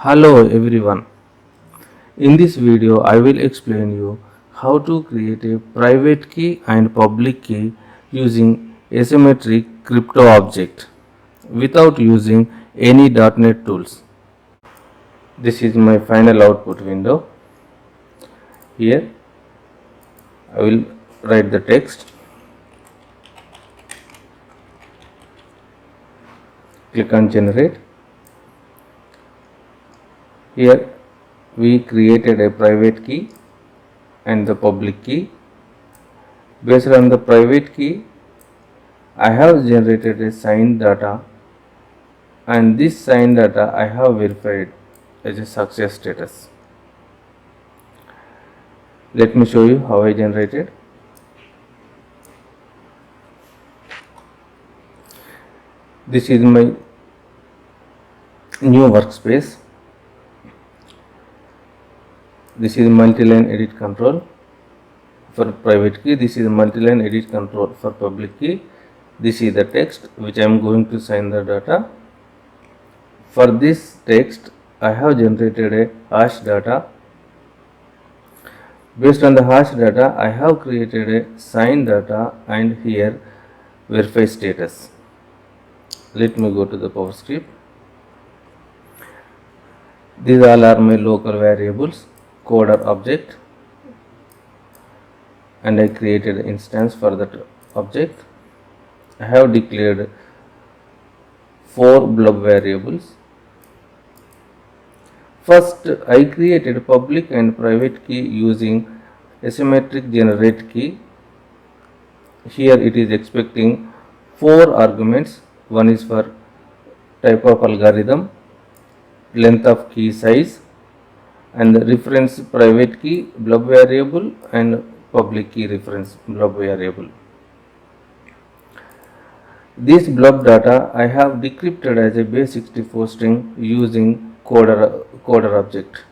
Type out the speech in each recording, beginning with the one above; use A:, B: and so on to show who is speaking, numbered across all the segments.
A: Hello everyone. In this video I will explain you how to create a private key and public key using asymmetric crypto object without using any .NET tools. This is my final output window. Here I will write the text. Click on generate. Here we created a private key and the public key. Based on the private key, I have generated a signed data, and this signed data I have verified as a success status. Let me show you how I generated. This is my new workspace. This is multi-line edit control for private key. This is multi-line edit control for public key. This is the text which I am going to sign the data. For this text, I have generated a hash data. Based on the hash data, I have created a signed data and here verify status. Let me go to the PowerScript. These all are my local variables. CoderObject, and I created an instance for that object. I have declared 4 blob variables. First, I created public and private key using asymmetricgeneratekey. Here it is expecting 4 arguments. One is for type of algorithm, length of key size, and the reference private key blob variable and public key reference blob variable. This blob data I have decrypted as a base64 string using CoderObject,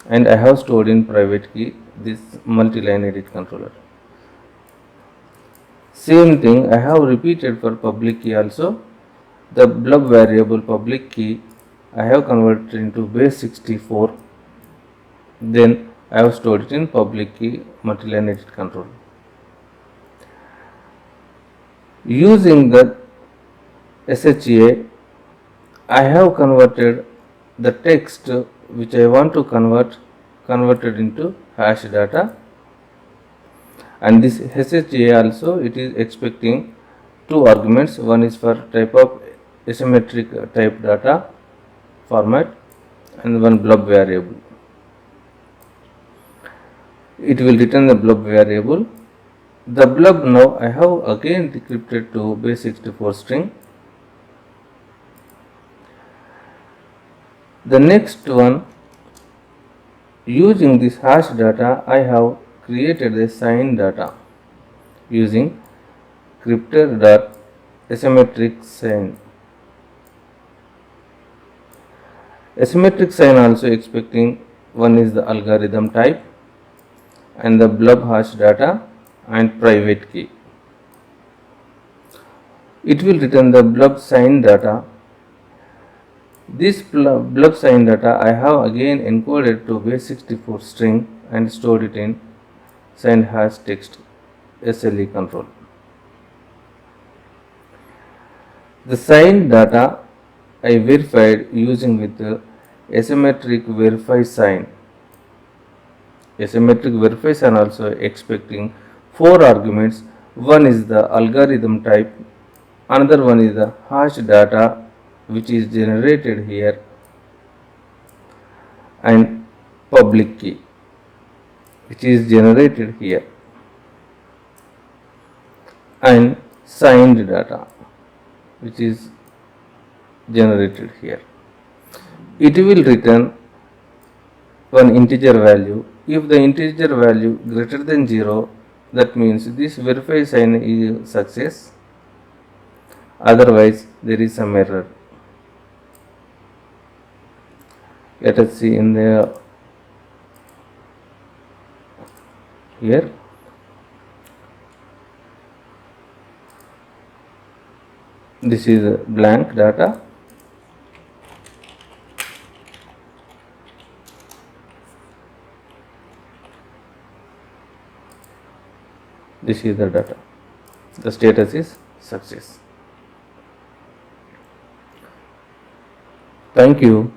A: and I have stored in private key this multi-line edit controller. Same thing I have repeated for public key also. The blob variable public key I have converted into base64, then I have stored it in public key multi-line edit control. Using the SHA, I have converted the text which I want to converted into hash data, and this SHA also it is expecting 2 arguments. One is for type of asymmetric type data format and one blob variable. It will return the blob variable. The blob now I have again decrypted to base64 string. The next one, using this hash data, I have created a signed data using crypter.asymmetricsign. Asymmetric sign also expecting one is the algorithm type and the blob hash data and private key. It will return the blob signed data. This blob signed data I have again encoded to base64 string and stored it in signed hash text SLE control. The signed data I verified using with the asymmetric verify sign. Asymmetric verify sign also expecting 4 arguments. One is the algorithm type, another one is the hash data which is generated here, and public key which is generated here, and signed data which is generated here. It will return one integer value. If the integer value greater than 0, that means this verify sign is success, otherwise there is some error. Let us see in the here. This is blank data. This is the data. The status is success. Thank you.